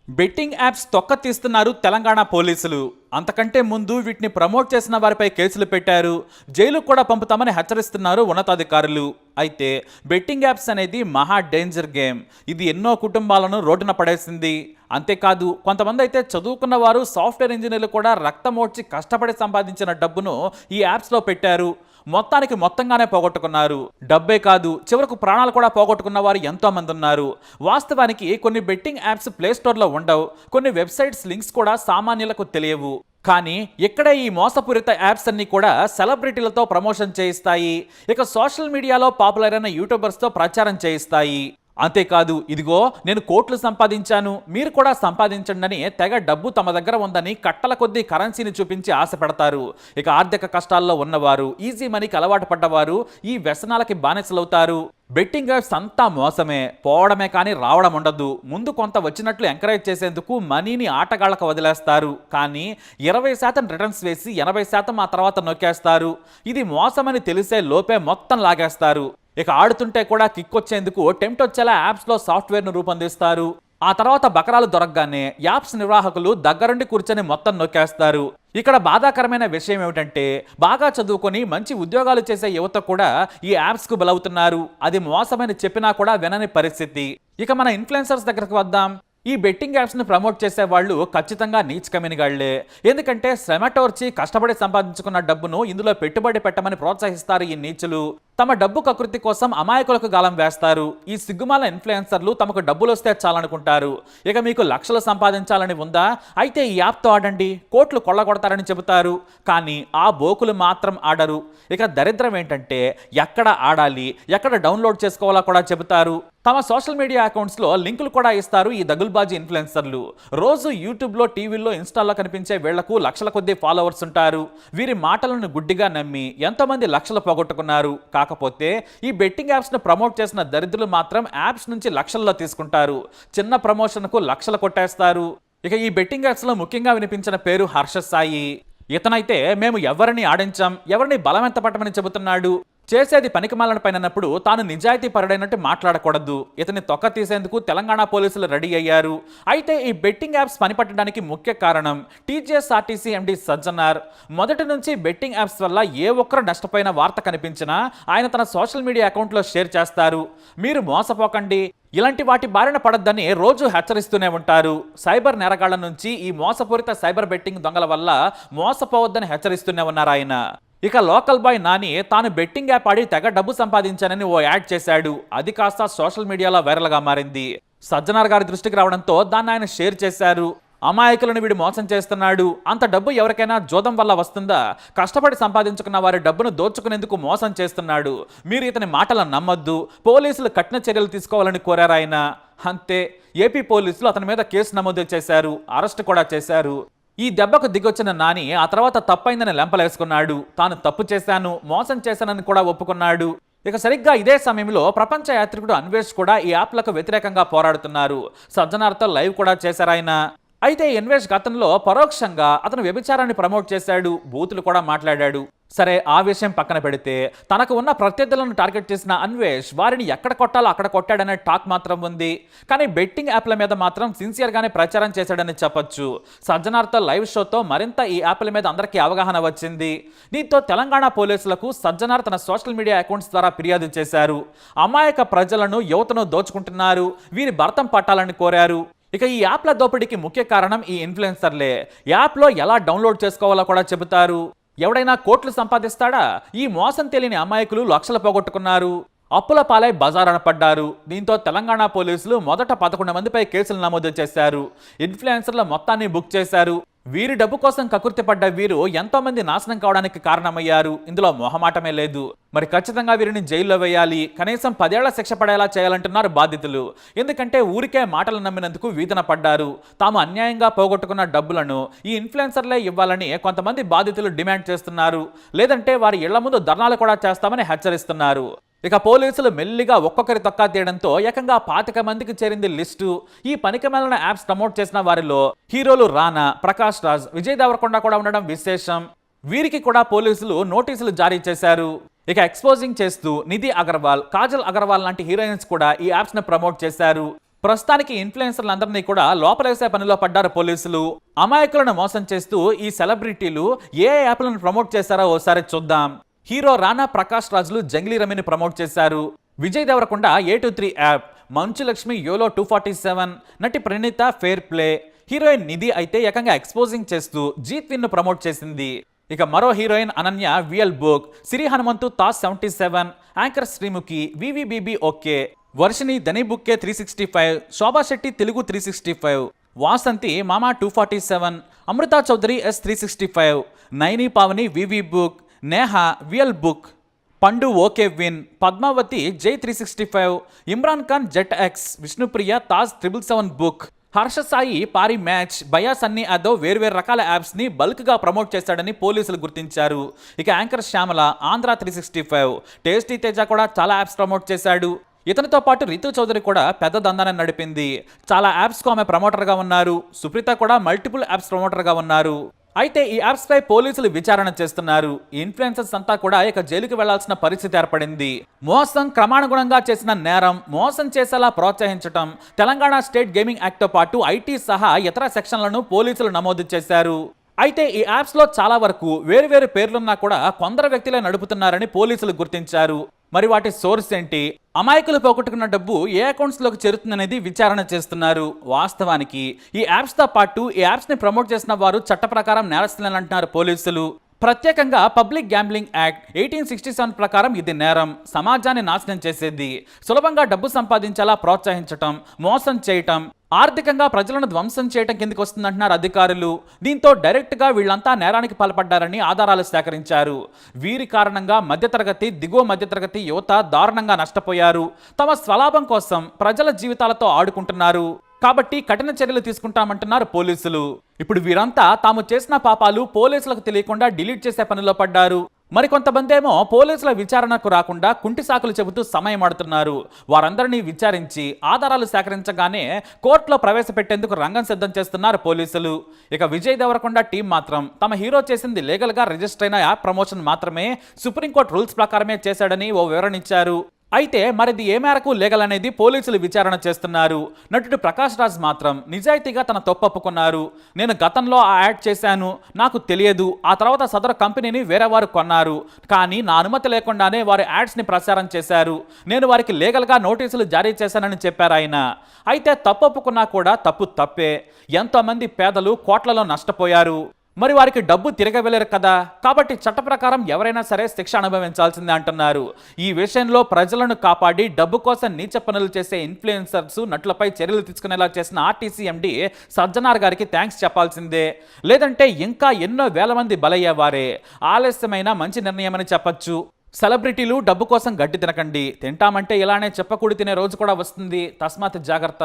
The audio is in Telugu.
బెట్టింగ్ యాప్స్ తొక్క తీస్తున్నారు తెలంగాణ పోలీసులు. అంతకంటే ముందు వీటిని ప్రమోట్ చేసిన వారిపై కేసులు పెట్టారు. జైలుకు కూడా పంపుతామని హెచ్చరిస్తున్నారు ఉన్నతాధికారులు. అయితే బెట్టింగ్ యాప్స్ అనేది మహా డేంజర్ గేమ్. ఇది ఎన్నో కుటుంబాలను రోడ్డున పడేసింది. అంతేకాదు కొంతమంది అయితే చదువుకున్న వారు, సాఫ్ట్వేర్ ఇంజనీర్లు కూడా రక్తమోడ్చి కష్టపడి సంపాదించిన డబ్బును ఈ యాప్స్లో పెట్టారు. మొత్తంగానే పోగొట్టుకున్నారు. డబ్బే కాదు, చివరకు ప్రాణాలు కూడా పోగొట్టుకున్న వారు ఎంతో మంది ఉన్నారు. వాస్తవానికి కొన్ని బెట్టింగ్ యాప్స్ ప్లేస్టోర్లో ఉండవు. కొన్ని వెబ్సైట్స్ లింక్స్ కూడా సామాన్యులకు తెలియవు. కానీ ఇక్కడే ఈ మోసపూరిత యాప్స్ అన్ని కూడా సెలబ్రిటీలతో ప్రమోషన్ చేయిస్తాయి. ఇక సోషల్ మీడియాలో పాపులర్ అయిన యూట్యూబర్స్తో ప్రచారం చేయిస్తాయి. అంతేకాదు, ఇదిగో నేను కోట్లు సంపాదించాను, మీరు కూడా సంపాదించండి అని తెగ డబ్బు తమ దగ్గర ఉందని కట్టల కొద్దీ కరెన్సీని చూపించి ఆశ పెడతారు. ఇక ఆర్థిక కష్టాల్లో ఉన్నవారు, ఈజీ మనీకి అలవాటు పడ్డవారు ఈ వ్యసనాలకి బానిసలవుతారు. బెట్టింగ్ యాప్స్ అంతా మోసమే, పోవడమే కానీ రావడం ఉండదు. ముందు కొంత వచ్చినట్లు ఎంకరేజ్ చేసేందుకు మనీని ఆటగాళ్లకు వదిలేస్తారు. కానీ 20% రిటర్న్స్ వేసి 80% ఆ తర్వాత నొక్కేస్తారు. ఇది మోసమని తెలిసే లోపే మొత్తం లాగేస్తారు. ఇక ఆడుతుంటే కూడా కిక్ వచ్చేందుకు టెంప్ట్ వచ్చేలా యాప్స్లో సాఫ్ట్వేర్ను రూపొందిస్తారు. ఆ తర్వాత బకరాలు దొరకగానే యాప్స్ నిర్వాహకులు దగ్గరుండి కూర్చొని మొత్తం నొక్కేస్తారు. ఇక్కడ బాధాకరమైన విషయం ఏమిటంటే, బాగా చదువుకొని మంచి ఉద్యోగాలు చేసే యువత కూడా ఈ యాప్స్కు బలవుతున్నారు. అది మోసమని చెప్పినా కూడా వినని పరిస్థితి. ఇక మన ఇన్ఫ్లుయెన్సర్స్ దగ్గరకు వద్దాం. ఈ బెట్టింగ్ యాప్స్ని ప్రమోట్ చేసే వాళ్ళు ఖచ్చితంగా నీచ్ కమ్యూనిగాళ్లే. ఎందుకంటే శ్రమటోర్చి కష్టపడి సంపాదించుకున్న డబ్బును ఇందులో పెట్టుబడి పెట్టమని ప్రోత్సహిస్తారు ఈ నీచులు. తమ డబ్బు కకృతి కోసం అమాయకులకు గాలం వేస్తారు. ఈ సిగ్గుమాల ఇన్ఫ్లుయెన్సర్లు తమకు డబ్బులు వస్తే చాలనుకుంటారు. ఇక మీకు లక్షలు సంపాదించాలని ఉందా, అయితే ఈ యాప్తో ఆడండి, కోట్లు కొల్లగొడతారని చెబుతారు. కానీ ఆ బోకులు మాత్రం ఆడరు. ఇక దరిద్రం ఏంటంటే, ఎక్కడ ఆడాలి, ఎక్కడ డౌన్లోడ్ చేసుకోవాలో కూడా చెబుతారు. తమ సోషల్ మీడియా అకౌంట్స్లో లింకులు కూడా ఇస్తారు ఈ దగుల్బాజీ ఇన్ఫ్లుయెన్సర్లు. రోజు యూట్యూబ్లో, టీవీల్లో, ఇన్స్టాల్లో కనిపించే వీళ్లకు లక్షల కొద్దీ ఫాలోవర్స్ ఉంటారు. వీరి మాటలను గుడ్డిగా నమ్మి ఎంతోమంది లక్షలు పోగొట్టుకున్నారు. కాకపోతే ఈ బెట్టింగ్ యాప్స్ను ప్రమోట్ చేసిన దరిద్రులు మాత్రం యాప్స్ నుంచి లక్షల్లో తీసుకుంటారు. చిన్న ప్రమోషన్కు లక్షలు కొట్టేస్తారు. ఇక ఈ బెట్టింగ్ యాప్స్లో ముఖ్యంగా వినిపించిన పేరు హర్ష సాయి. ఇతనైతే మేము ఎవరిని ఆడించాం, ఎవరిని బలమెంత పట్టమని చెబుతున్నాడు. చేసేది పనికిమాలిన పైనప్పుడు తాను నిజాయితీ పరుడైనట్టు మాట్లాడకూడదు. ఇతని తొక్క తీసేందుకు తెలంగాణ పోలీసులు రెడీ అయ్యారు. అయితే ఈ బెట్టింగ్ యాప్స్ పనిపట్టడానికి ముఖ్య కారణం టీజీఎస్ఆర్టీసీ ఎండీ సజ్జనార్. మొదటి నుంచి బెట్టింగ్ యాప్స్ వల్ల ఏ ఒక్కరు నష్టపోయిన వార్త కనిపించినా ఆయన తన సోషల్ మీడియా అకౌంట్లో షేర్ చేస్తారు. మీరు మోసపోకండి, ఇలాంటి వాటి బారిన పడద్దని రోజు హెచ్చరిస్తూనే ఉంటారు. సైబర్ నేరగాళ్ల నుంచి ఈ మోసపూరిత సైబర్ బెట్టింగ్ దొంగల వల్ల మోసపోవద్దని హెచ్చరిస్తూనే ఉన్నారు ఆయన. ఇక లోకల్ బాయ్ నాని తాను బెట్టింగ్ యాప్ ఆడి తెగ డబ్బు సంపాదించానని ఓ యాడ్ చేశాడు. అది కాస్త సోషల్ మీడియాలో వైరల్గా మారింది. సజ్జనార్ గారి దృష్టికి రావడంతో దాన్ని ఆయన షేర్ చేశారు. అమాయకులను వీడు మోసం చేస్తున్నాడు, అంత డబ్బు ఎవరికైనా జోదం వల్ల వస్తుందా, కష్టపడి సంపాదించుకున్న వారి డబ్బును దోచుకునేందుకు మోసం చేస్తున్నాడు, మీరు ఇతని మాటలను నమ్మొద్దు, పోలీసులు కఠిన చర్యలు తీసుకోవాలని కోరారు ఆయన. అంతే, ఏపీ పోలీసులు అతని మీద కేసు నమోదు చేశారు, అరెస్ట్ కూడా చేశారు. ఈ దెబ్బకు దిగొచ్చిన నాని ఆ తర్వాత తప్పైందని లెంపలేసుకున్నాడు. తాను తప్పు చేశాను, మోసం చేశానని కూడా ఒప్పుకున్నాడు. ఇక సరిగ్గా ఇదే సమయంలో ప్రపంచ యాత్రికుడు అన్వేష్ కూడా ఈ యాప్లకు వ్యతిరేకంగా పోరాడుతున్నారు. సజ్జనార్తో లైవ్ కూడా చేశారాయన. అయితే అన్వేష్ గతంలో పరోక్షంగా అతను వ్యభిచారాన్ని ప్రమోట్ చేశాడు, బూతులు కూడా మాట్లాడాడు. సరే, ఆ విషయం పక్కన పెడితే తనకు ఉన్న ప్రత్యర్థులను టార్గెట్ చేసిన అన్వేష్ వారిని ఎక్కడ కొట్టాలో అక్కడ కొట్టాడనే టాక్ మాత్రం ఉంది. కానీ బెట్టింగ్ యాప్ల మీద మాత్రం సిన్సియర్గానే ప్రచారం చేశాడని చెప్పొచ్చు. సజ్జనార్తో లైవ్ షోతో మరింత ఈ యాప్ల మీద అందరికీ అవగాహన వచ్చింది. దీంతో తెలంగాణ పోలీసులకు సజ్జనార్ తన సోషల్ మీడియా అకౌంట్స్ ద్వారా ఫిర్యాదు చేశారు. అమాయక ప్రజలను, యువతను దోచుకుంటున్నారు, వీరి భర్తం పట్టాలని కోరారు. ఇక ఈ యాప్ల దోపిడీకి ముఖ్య కారణం ఈ ఇన్ఫ్లుయెన్సర్లే. యాప్లో ఎలా డౌన్లోడ్ చేసుకోవాలో కూడా చెబుతారు. ఎవడైనా కోట్లు సంపాదిస్తాడా? ఈ మోసం తెలియని అమాయకులు లక్షలు పోగొట్టుకున్నారు, అప్పుల పాలై బజారున పడ్డారు. దీంతో తెలంగాణ పోలీసులు మొదట 11 మందిపై కేసులు నమోదు చేశారు. ఇన్ఫ్లుయెన్సర్ల మొత్తాన్ని బుక్ చేశారు. వీరి డబ్బు కోసం కకృతి పడ్డ వీరు ఎంతో మంది నాశనం కావడానికి కారణమయ్యారు. ఇందులో మొహమాటమే లేదు. మరి ఖచ్చితంగా వీరిని జైల్లో వేయాలి, కనీసం 10 ఏళ్ల శిక్ష పడేలా చేయాలంటున్నారు బాధితులు. ఎందుకంటే ఊరికే మాటలు నమ్మినందుకు వీధన పడ్డారు. తాము అన్యాయంగా పోగొట్టుకున్న డబ్బులను ఈ ఇన్ఫ్లుయెన్సర్లే ఇవ్వాలని కొంతమంది బాధితులు డిమాండ్ చేస్తున్నారు. లేదంటే వారి ఇళ్ల ముందు ధర్నాలు కూడా చేస్తామని హెచ్చరిస్తున్నారు. ఇక పోలీసులు మెల్లిగా ఒక్కొక్కరి తొక్కా తీయడంతో ఏకంగా 25 మందికి చేరింది లిస్టు. ఈ పనికిమాలిన యాప్స్ ప్రమోట్ చేసిన వారిలో హీరోలు రానా, ప్రకాష్ రాజ్, విజయ్ దేవరకొండ కూడా ఉండడం విశేషం. వీరికి కూడా పోలీసులు నోటీసులు జారీ చేశారు. ఇక ఎక్స్పోజింగ్ చేస్తూ నిధి అగర్వాల్, కాజల్ అగర్వాల్ లాంటి హీరోయిన్స్ కూడా ఈ యాప్స్ ను ప్రమోట్ చేశారు. ప్రస్తుతానికి ఇన్ఫ్లుయెన్సర్లందరినీ కూడా లోపలేసే పనిలో పడ్డారు పోలీసులు. అమాయకులను మోసం చేస్తూ ఈ సెలబ్రిటీలు ఏ యాప్లను ప్రమోట్ చేశారో ఓసారి చూద్దాం. హీరో రానా ప్రకాష్ రాజులు జంగ్లీ రమిని ప్రమోట్ చేశారు. Vijay Devarakonda A23 app, Manchu Lakshmi YOLO 247, నటి ప్రణీత ఫెయిర్ ప్లే, హీరోయిన్ నిధి అయితే ఏకంగా ఎక్స్పోజింగ్ చేస్తూ G-Twin ను ప్రమోట్ చేసింది. ఇక మరో heroine Ananya VL book, Siri Hanumanthu తాస్ 77, anchor Sreemukhi వివిబిబి okay, Varshini ధని బుక్కే 365, శోభా శెట్టి తెలుగు 365, వాసంతి మామా 247, అమృతా చౌదరి S365, నైని పావని వివి బుక్, నేహ విఎల్ బుక్, పండు ఓకే విన్, పద్మావతి జై 365, Imran Khan jet X, Vishnupriya Taj 777 book, Harsha Sai పారి మ్యాచ్, బయా సన్నీ యాదవ్ వేర్వేరు రకాల యాప్స్ ని బల్క్ గా ప్రమోట్ చేశాడని పోలీసులు గుర్తించారు. ఇక యాంకర్ శ్యామల ఆంధ్ర 365, టేస్టీ తేజ కూడా చాలా యాప్స్ ప్రమోట్ చేశాడు. ఇతనితో పాటు రితు చౌదరి కూడా పెద్ద దందాన్ని నడిపింది. చాలా యాప్స్కు ఆమె ప్రమోటర్గా ఉన్నారు. సుప్రీత కూడా మల్టిపుల్ యాప్స్ ప్రమోటర్గా ఉన్నారు. అయితే ఈ యాప్స్ పై పోలీసులు విచారణ చేస్తున్నారు. ఈ ఇన్ఫ్లుయెన్సర్స్ అంతా కూడా ఇక జైలుకి వెళ్లాల్సిన పరిస్థితి ఏర్పడింది. మోసం క్రమానుగుణంగా చేసిన నేరం, మోసం చేసేలా ప్రోత్సహించటం, తెలంగాణ స్టేట్ గేమింగ్ యాక్ట్ తో పాటు ఐటీ సహా ఇతర సెక్షన్లను పోలీసులు నమోదు చేశారు. అయితే ఈ యాప్స్ లో చాలా వరకు వేరు పేర్లున్నా కూడా కొందరు వ్యక్తులే నడుపుతున్నారని పోలీసులు గుర్తించారు. మరి వాటి సోర్స్ ఏంటి, అమాయకులు పోగొట్టుకున్న డబ్బు ఏ అకౌంట్స్ లోకి చేరుతుందనేది విచారణ చేస్తున్నారు. వాస్తవానికి ఈ యాప్స్ తో పాటు ఈ యాప్స్ ని ప్రమోట్ చేసిన వారు చట్ట ప్రకారం నేరస్తులని అంటున్నారు పోలీసులు. ప్రత్యేకంగా పబ్లిక్ గ్యాంబ్లింగ్ యాక్ట్ 1867 ప్రకారం ఇది నేరం, సమాజాన్ని నాశనం చేసేది, సులభంగా డబ్బు సంపాదించేలా ప్రోత్సహించటం, మోసం చేయటం, ఆర్థికంగా ప్రజలను ధ్వంసం చేయటం కిందకి వస్తుందంటున్నారు అధికారులు. దీంతో డైరెక్ట్ గా వీళ్ళంతా నేరానికి పాల్పడ్డారని ఆధారాలు సేకరించారు. వీరి కారణంగా మధ్యతరగతి, దిగువ మధ్యతరగతి యువత దారుణంగా నష్టపోయారు. తమ స్వలాభం కోసం ప్రజల జీవితాలతో ఆడుకుంటున్నారు. కాబట్టి కఠిన చర్యలు తీసుకుంటామంటున్నారు పోలీసులు. ఇప్పుడు వీరంతా తాము చేసిన పాపాలు పోలీసులకు తెలియకుండా డిలీట్ చేసే పనిలో పడ్డారు. మరికొంతమంది ఏమో పోలీసుల విచారణకు రాకుండా కుంటి సాకులు చెబుతూ సమయం ఆడుతున్నారు. వారందరినీ విచారించి ఆధారాలు సేకరించగానే కోర్టులో ప్రవేశపెట్టేందుకు రంగం సిద్ధం చేస్తున్నారు పోలీసులు. ఇక విజయ్ దేవరకొండ టీం మాత్రం తమ హీరో చేసింది లీగల్ గా రిజిస్టర్ అయిన యాప్ ప్రమోషన్ మాత్రమే, సుప్రీంకోర్టు రూల్స్ ప్రకారమే చేశాడని ఓ వివరణ ఇచ్చారు. అయితే మరిది ఏ మేరకు లీగల్ అనేది పోలీసులు విచారణ చేస్తున్నారు. నటుడు ప్రకాష్ రాజ్ మాత్రం నిజాయితీగా తన తప్పొప్పుకున్నారు. నేను గతంలో ఆ యాడ్ చేశాను, నాకు తెలియదు, ఆ తర్వాత సదరు కంపెనీని వేరే వారు కొన్నారు, కానీ నా అనుమతి లేకుండానే వారు యాడ్స్ని ప్రచారం చేశారు. నేను వారికి లీగల్గా నోటీసులు జారీ చేశానని చెప్పారు ఆయన. అయితే తప్పొప్పుకున్నా కూడా తప్పు తప్పే. ఎంతోమంది పేదలు కోట్లలో నష్టపోయారు. మరి వారికి డబ్బు తిరగవెళ్ళరు కదా, కాబట్టి చట్ట ప్రకారం ఎవరైనా సరే శిక్ష అనుభవించాల్సిందే అంటున్నారు. ఈ విషయంలో ప్రజలను కాపాడి డబ్బు కోసం నీచ పనులు చేసే ఇన్ఫ్లుయెన్సర్స్, నటులపై చర్యలు తీసుకునేలా చేసిన ఆర్టీసీ ఎండీ సజ్జనార్ గారికి థ్యాంక్స్ చెప్పాల్సిందే. లేదంటే ఇంకా ఎన్నో వేల మంది బలయ్యేవారే. ఆలస్యమైన మంచి నిర్ణయమని చెప్పొచ్చు. సెలబ్రిటీలు డబ్బు కోసం గడ్డి తినకండి. తింటామంటే ఇలానే చెప్పకూడి తినే రోజు కూడా వస్తుంది. తస్మాత్ జాగ్రత్త.